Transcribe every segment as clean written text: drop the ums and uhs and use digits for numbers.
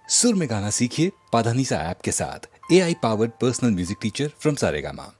सुर में गाना सीखिए पाधानीसा ऐप के साथ। AI powered personal music teacher from Saregama.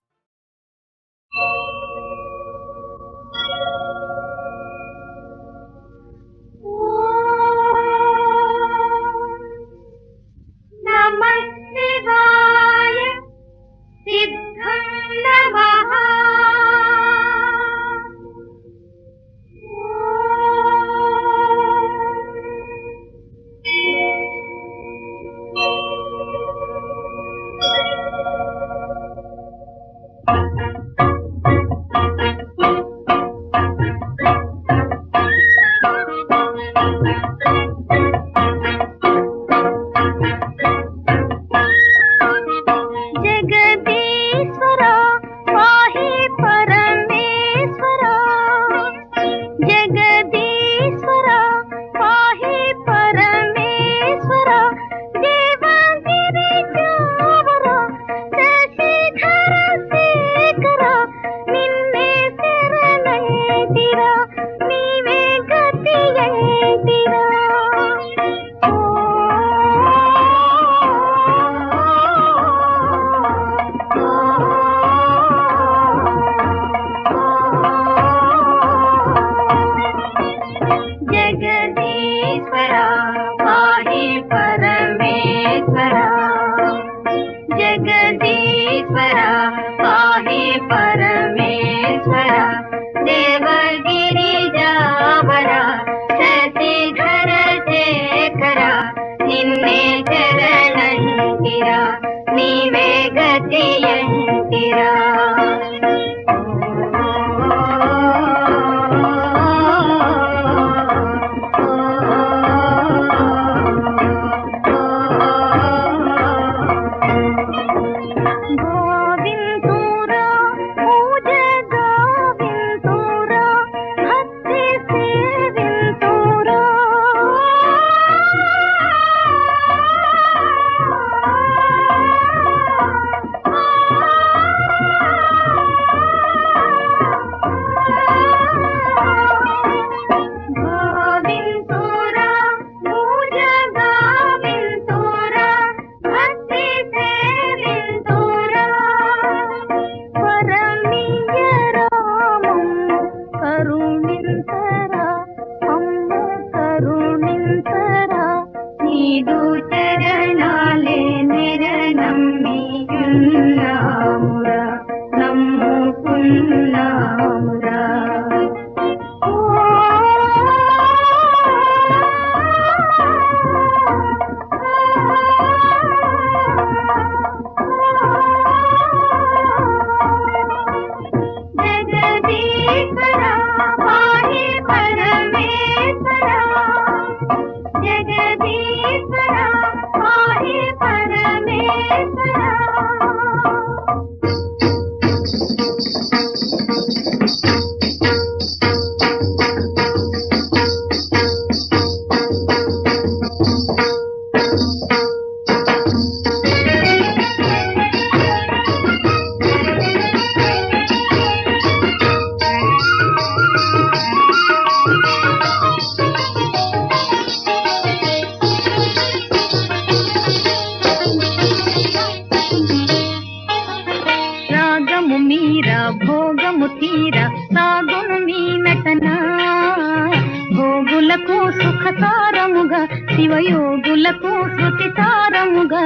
శివయోగులకు శృతి సారముగా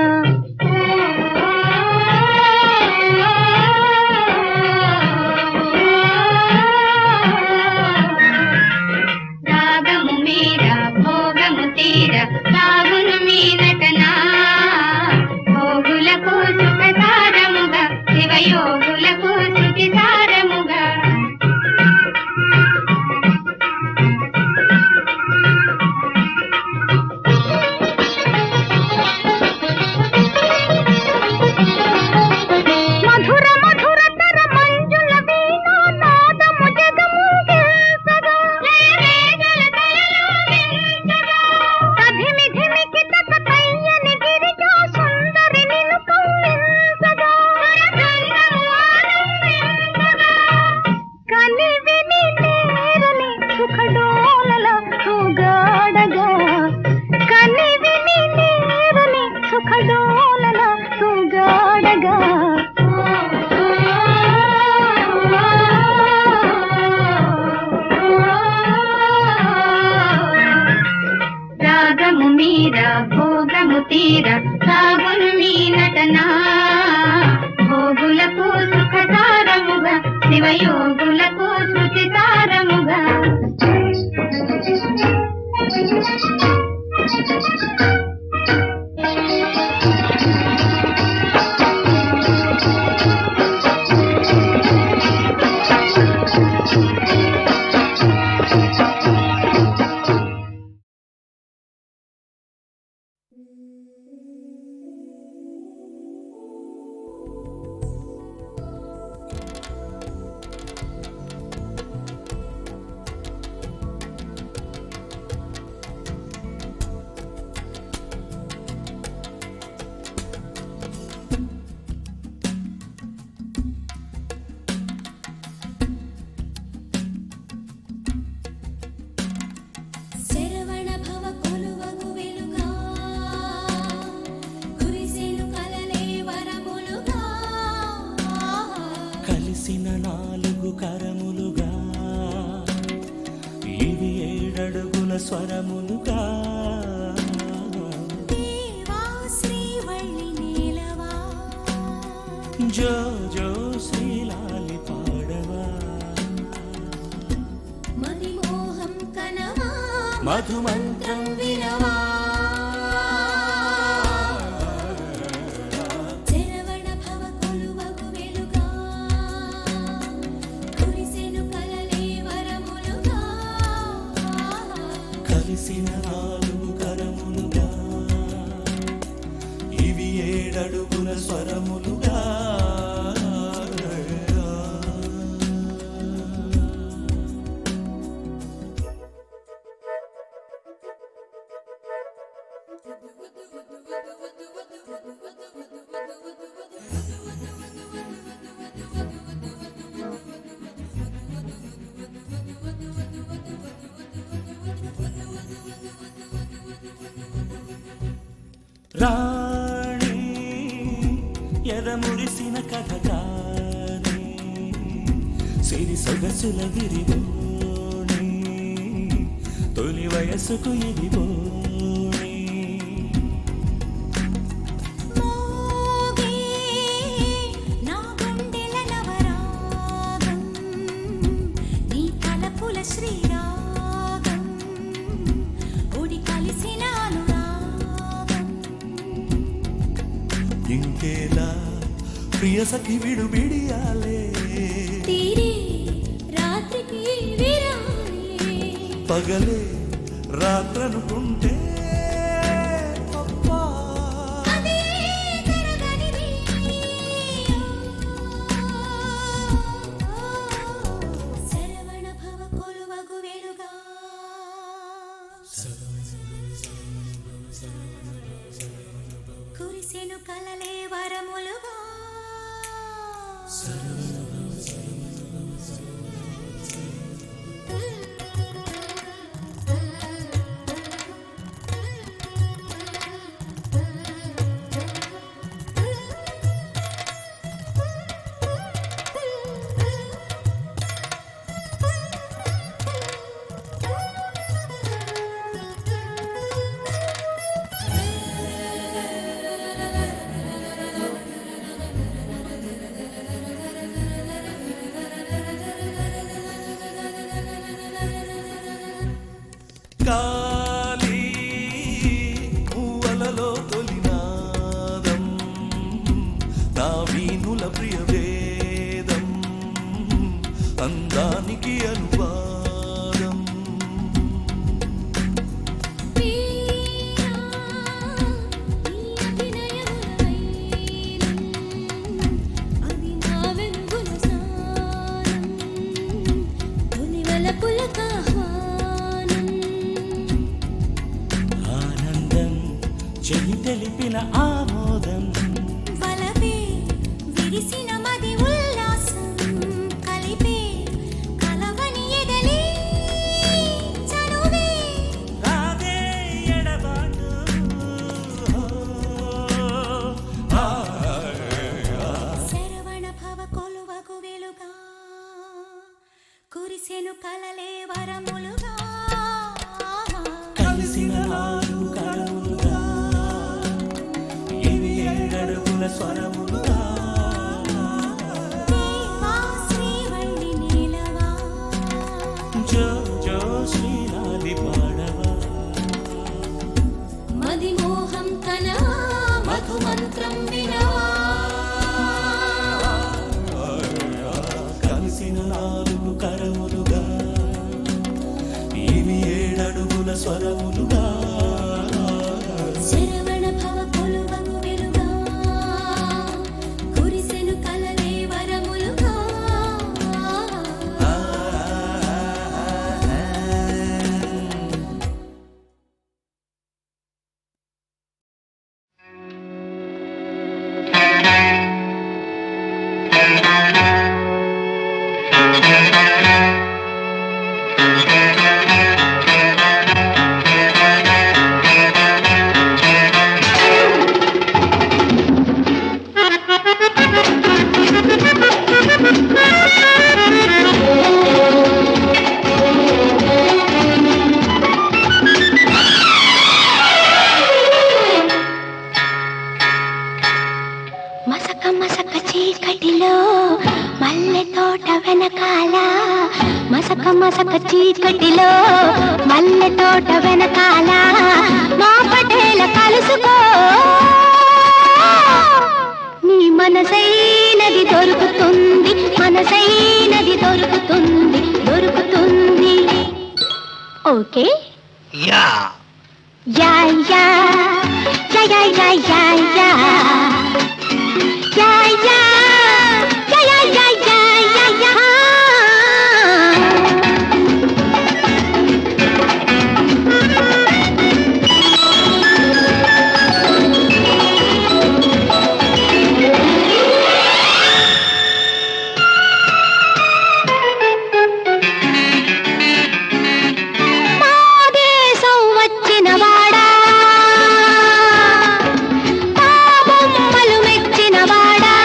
రాగము మీర భోగము తీర సాగును మీ నటన భోగులకు సుఖ సారముగా శివయోగులకు శృతి సారముగా భోగము తీర సాగును మీ నటన భోగులకు సుఖసారముగా శివయోగులకు శృతి సారముగా స్వరములుగా జో జో శ్రీలాలి పాడవా మదిమోహం కనవా మధుమంత్రం వినవా శరవణ భవ కొలువగు వెలుగా కురిసెను కలలే వరములుగా కలిసిన నాలుగు కరములుగా ఇవి ఏడడుగుల స్వరములుగా రాణి ఎదమురిసిన కథ కాని సిరి సొగసుల విరిగోణి తొలి వయసుకు ఇది బోణి మోగే నా గుండెల నవరాగం నీ తలపుల శ్రీరాగం ఒడి కలిసిన అనురాగం ఇంకేలా ప్రియ సఖి విడు బిడియాలే తీరే రాత్రికి విరాలే పగలే రాత్రనుకుంటే అబ్బా అదే జరగనిది శరవణ భవ కొలువగు వెలుగా కురిసెను కలలే వరములుగా కాలి పూవలలో తొలినాదం నా వీణుల ప్రియ వేదం అందానికి అనువాదం వీణా నీ అభినయముల వైనం అది నా వెలుగుల సారం తొలివలపుల ఆహ్వానం ఆనందం చెలి తెలిపిన ఆమోదం వలపే విరిసిన మది ఉల్లాసం కలిపే కలవని ఎదలే చనువే రాదే ఎడబాటు శరవణ భవ కొలువగు వెలుగా కురిసెను కలలే వరములుగా కలిసిన నాలుగు కరములుగా అడుగుల స్వరములుగా దేవా శ్రీవల్లి నీలవా జో జో శ్రీలాలి పాడవా మదిమోహం కనవా మధుమంత్రం వినవా కలిసిన నాలుగు కరములుగా ఇవి ఏడడుగుల స్వరములుగా శరవణ భవ కొలువకు వెలుగా కురిసెను కలలే వరములుగా మసక మసక చీకటిలో మల్లె తోట వెనకాల మసక మసక చీకటిలో మల్లె తోట వెనకాల మా పటేల కలుసుకో నీ మనసైనది దొరుకుతుంది మనసైనది దొరుకుతుంది దొరుకుతుంది ఓకే యా యా యా యా యా యా యా యా యా యా యా యా యా యా మా దేశం వచ్చిన వాడా బొమ్మలు మెచ్చిన వాడా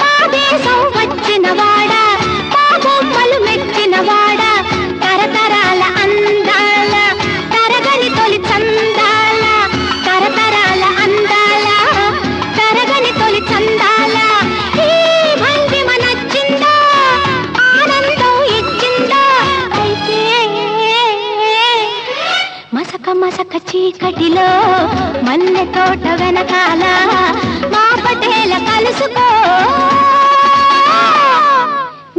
మా దేశం వచ్చిన వాడా మా బొమ్మలు మెచ్చిన వాడా తరతరాల అందాల తరగని తొలి చందాల తరతరాల అందాల తరగని తొలి చందాల ఈ భంగిమ నచ్చిందా ఆనందం ఇచ్చిందా అయితే మసక మసక చీకటిలో మల్లె తోట వెనకాల మా పటేల కలుసుకో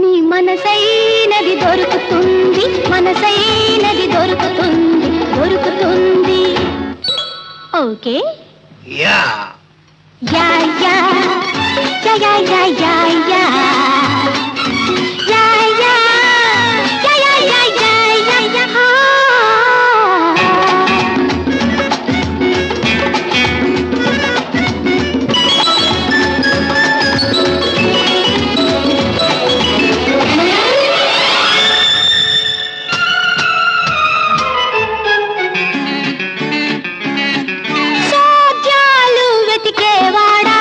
నీ మనసైనది దొరుకుతుంది మనసైనది దొరుకుతుంది దొరుకుతుంది ఓకే యా యా యా యా యా యా యా యా యా యా యా యా యా యా యా సోద్యాలు వెతికేవాడా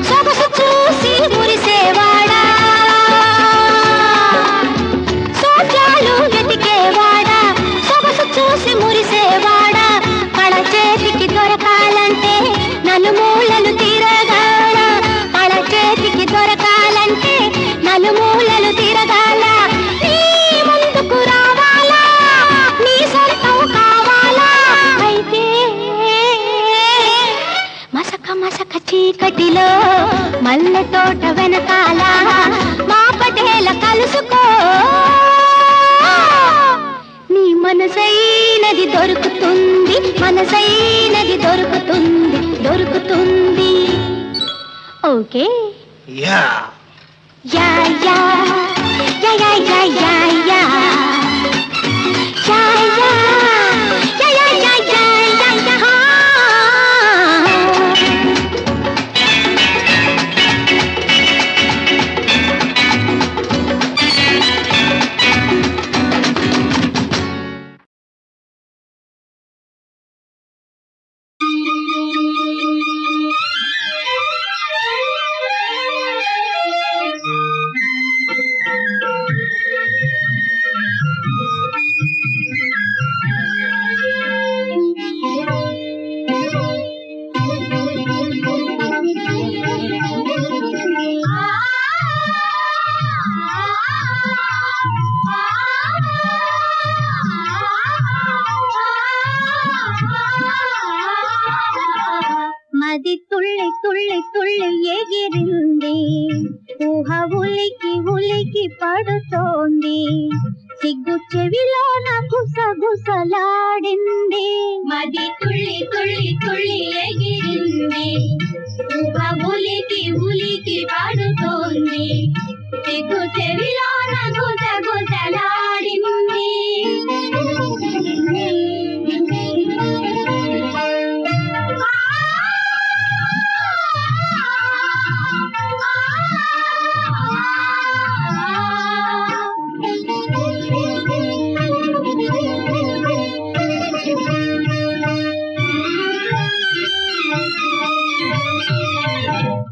సొగసు చూసి మురిసేవాడా సోద్యాలు వెతికేవాడా సొగసు చూసి మురిసేవాడా కళ చేతికి దొరకాలంటే నలుమూలలు తిరగాల కళ చేతికి దొరకాలంటే నలుమూలలు తిరగాల నీ ముందుకు రావాలా నీ సొంతం కావాలా అయితే మసక మసక చీకటిలో మల్లె తోట వెనకాల మా పటేల కలుసుకో నీ మనసైనది దొరుకుతుంది మనసైనది దొరుకుతుంది దొరుకుతుంది ఓకే యా యా యా యా యా యా యా యా యా యా యా యా యా యా యా యా తుళ్ళి తుళ్ళి ఎగిరింది ఊహ ఉలికి ఉలికి పడుతోంది సిగ్గు చెవిలోన గుసగుసలాడింది మది తుళ్ళి తుళ్ళి తుళ్ళి ఎగిరింది ఊహ ఉలికి ఉలికి పడుతోంది సిగ్గు చెవిలోన గుసగుసలాడింది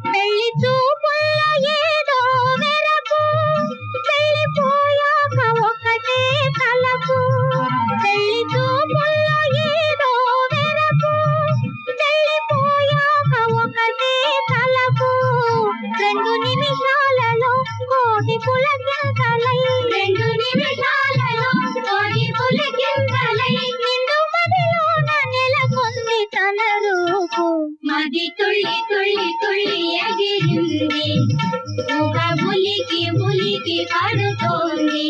పెళ్లి చూపుల్లో ఏదో మెరకు పెళ్లిపోయాక ఒకటే తలపు పెళ్లి చూపుల్లో ఏదో మెరకు పెళ్లిపోయాక ఒకటే తలపు 2 నిమిషాలలో కోటి పులకింతలై 2 నిమిషాలలో కోటి పులకింతలై నిండు మదిలోన నెలకొంది తన రూపు మది తుళ్ళి తుళ్ళి తుళ్ళి ఎగిరింది ఊహ ఉలికి ఉలికి పడుతోంది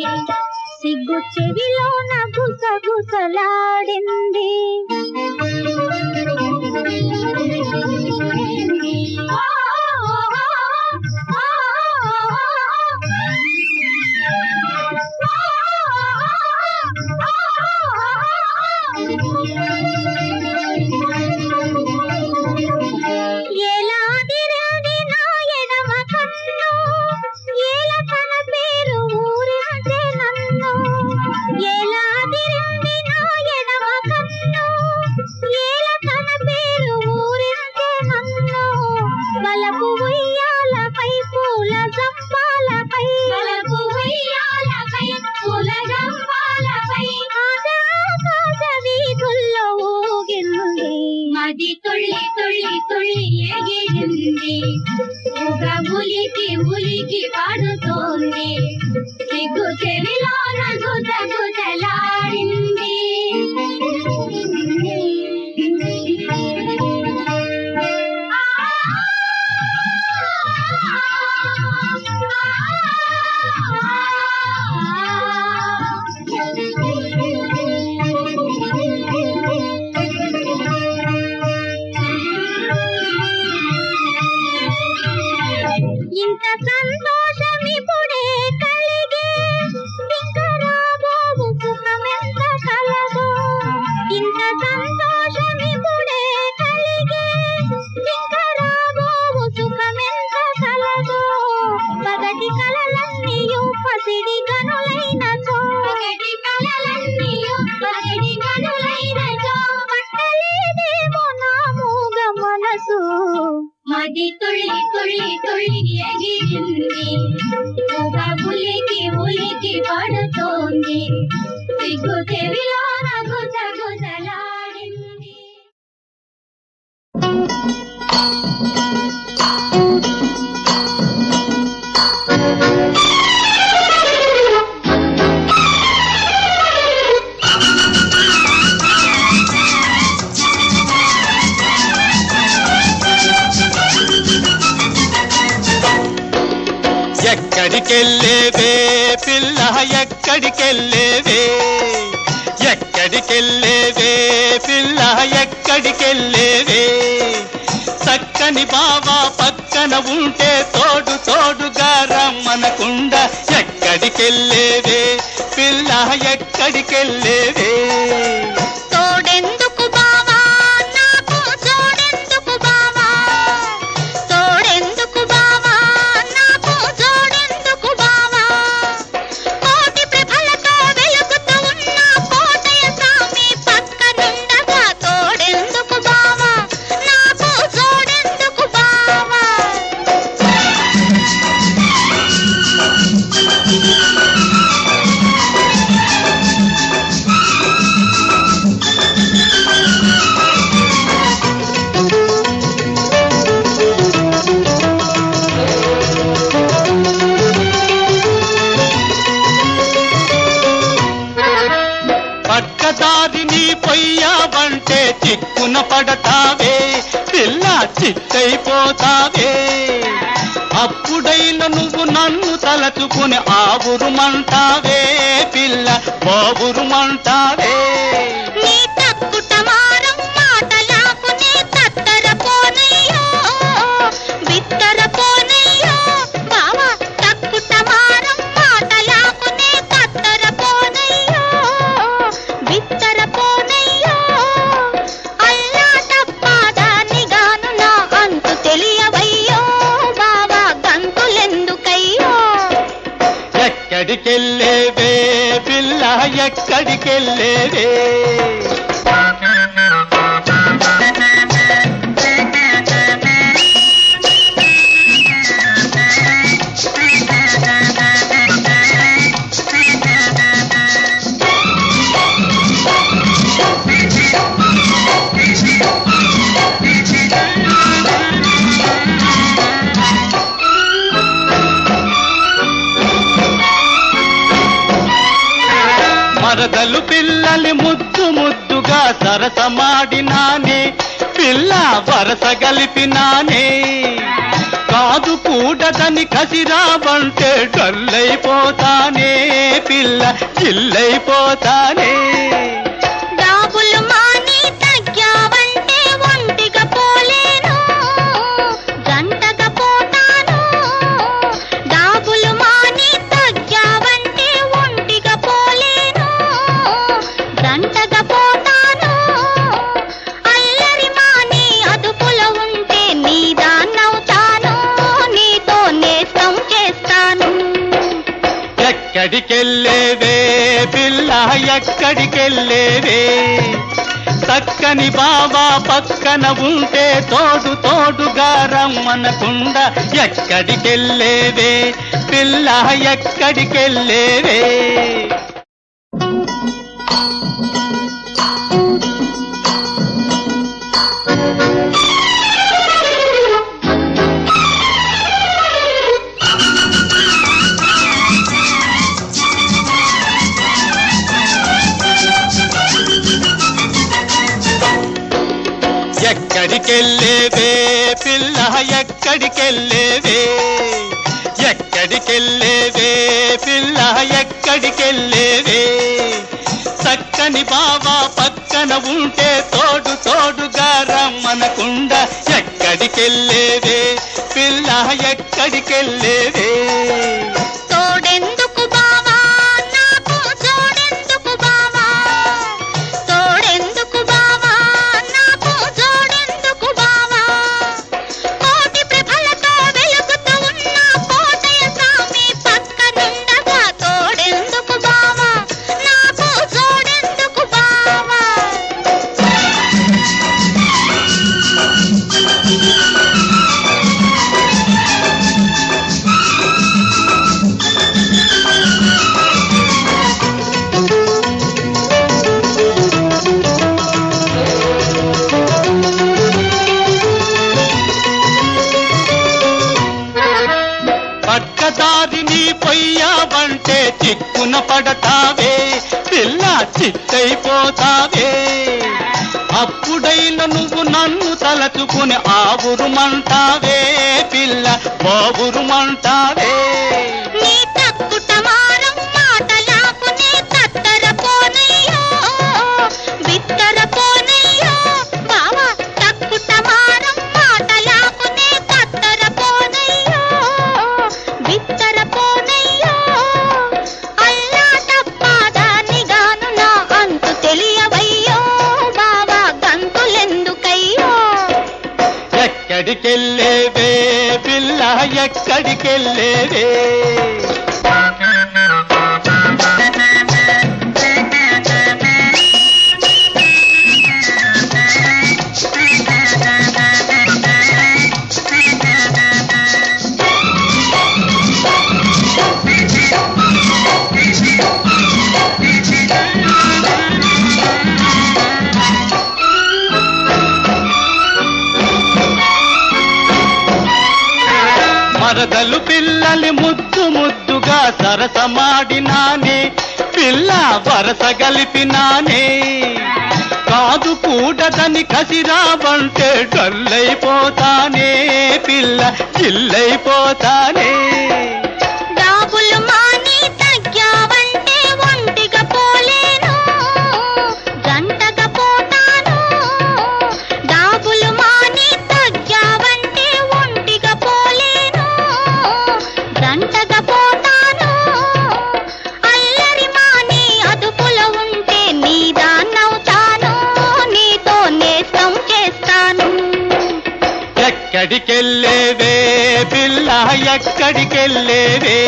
సిగ్గు చెవిలోన గుసగుసలాడింది ఏలాదిరింది నా ఎడమ కన్ను ఏల తన పేరు ఊరించే నన్ను ఏలాదిరింది నా ఎడమ కన్ను ఏల తన పేరు ఊరించే నన్ను వలపు ఉయ్యాలపై పూల జంపాలపై వలపు ఉయ్యాలపై పూల జంపాలపై ఆకాశ వీధుల్లో ఊగింది మది తుళ్ళి తుళ్ళి తుళ్ళి ఎగిరింది ఊహ ఉలికి ఉలికి పడుతోంది సిగ్గు చెవిలోన గుసగుసలాడింది ఇంత సంతోషమిప్పుడే కలిగే ఇంక రాబోవు సుఖమెంత కలదో ఇంత సంతోషమిప్పుడే కలిగే ఇంక రాబోవు సుఖమెంత కలదో పగటి కలలన్నీయు పసిడి గనులైనచో పగటి కలలన్నీయు పగటి గనులైనచో పట్టలేదేమో నా మూగ మనసు మది తుళ్ళి తుళ్ళి తుళ్ళి ఎగిరింది ఊహ ఉలికి ఉలికి పడుతోంది సిగ్గు చెవిలోన గుసగుసలాడింది ఎక్కడికెళ్ళేవే పిల్ల ఎక్కడికెళ్ళేవే ఎక్కడికెళ్ళేవే పిల్ల ఎక్కడికెళ్ళేవే చక్కని బావా పక్కన ఉంటే తోడు తోడుగా రమ్మనకుండా ఎక్కడికెళ్ళేవే పిల్ల ఎక్కడికెళ్ళేవే తోడెందుకు బావా నాకు జోడెందుకు బావా తోడెందుకు బావా నాకు జోడెందుకు బావా కోటి ప్రభలతో వెలుగుతూ ఉన్న కోటయ స్వామి పక్కనుండగా తోడెందుకు బావా నాకు జోడెందుకు బావా దారిని పొయ్యావంటే చిక్కున పడతావే పిల్ల చిత్తైపోతావే అప్పుడైన నువ్వు నన్ను తలచుకుని ఆవురుమంటావే పిల్ల బావురుమంటావే నీ తక్కుటమారం మాటలాకునే తత్తరపోనయ్యో బిత్తరపోనయ్యో బావా తక్కుటమారం మాటలాకునే తత్తరపోనయ్యో బిత్తరపోనయ్యో అల్లా తప్పాదానిగాను నా అంతు తెలియవయ్యో బావా గంతులెందుకయ్యో ఎక్కడికెళ్ళేవే పిల్ల ఎక్కడికెళ్ళేవే మరదలు పిల్లలి ముద్దు ముద్దుగా సరసమాడినానే పిల్ల వరస గలిపినానే కాదు కూడదని కసిరావంటే డల్లైపోతానే పిల్ల చిల్లైపోతానే డాబులు మాని తగ్గావంటే ఒంటిగా పోలేను జంటగా పోతాను డాబులు మాని తగ్గావంటే ఒంటిగా పోలేను జంటగా పోతాను అల్లరి మాని అదుపులో ఉంటే నీ దాన్నవుతాను నీతో నేస్తం చేస్తాను ఎక్కడికెళ్ళేవే పిల్ల ఎక్కడికెళ్ళేవే చక్కని బావా పక్కన ఉంటే తోడు తోడుగా రమ్మనకుండా ఎక్కడికెళ్ళేవే పిల్ల ఎక్కడికెళ్ళేవే ఎక్కడికెళ్ళేవే పిల్ల ఎక్కడికెళ్ళేవే ఎక్కడికెళ్ళేవే పిల్ల ఎక్కడికెళ్ళేవే చక్కని బావా పక్కన ఉంటే తోడు తోడుగా రమ్మనకుండా ఎక్కడికెళ్ళేవే పిల్ల ఎక్కడికెళ్ళేవే తోడెందుకు బావా నాకు జోడెందుకు బావా తోడెందుకు బావా నాకు జోడెందుకు బావా కోటి ప్రభలతో వెలుగుతూ ఉన్న కోటయ స్వామి పక్కనుండగా తోడెందుకు బావా నాకు జోడెందుకు బావా పక్కదారిని పొయ్యావంటే చిక్కున పడతావే పిల్ల చిత్తైపోతావే అప్పుడైన నువ్వు నన్ను తలచుకుని ఆవురుమంటావే పిల్ల బావురుమంటావే నీ తక్కుటమారం మాటలాకునే తత్తరపోనయ్యో బిత్తరపోనయ్యో బావా తక్కుటమారం మాటలాకునే తత్తరపోనయ్యో బిత్తరపోనయ్యో అల్లా తప్పాదానిగాను నా అంతు తెలియవయ్యో బావా గంతులెందుకయ్యో ఎక్కడికెళ్ళేవే పిల్ల ఎక్కడికెళ్ళేవే మరదలు పిల్లలి ముద్దు ముద్దుగా సరసమాడినానే పిల్ల వరస గలిపినానే కాదు కూడదని కసిరావంటే డల్లైపోతానే పిల్ల జిల్లైపోతానే డాబులు మాని తగ్గావంటే ఒంటిగా పోలేను జంటగా పోతాను డాబులు మాని తగ్గావంటే ఒంటిగా పోలేను జంటగా పోతాను అల్లరి మాని అదుపులో ఉంటే నీదాన్నవుతాను నీతో నేస్తం చేస్తాను ఎక్కడికెళ్ళేవే పిల్ల ఎక్కడికెళ్ళేవే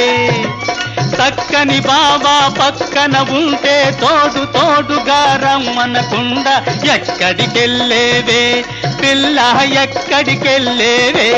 చక్కని బాబా పక్కన ఉంటే తోడు తోడుగా రమ్మనకుండా ఎక్కడికెళ్ళేవే పిల్ల ఎక్కడికెళ్ళేవే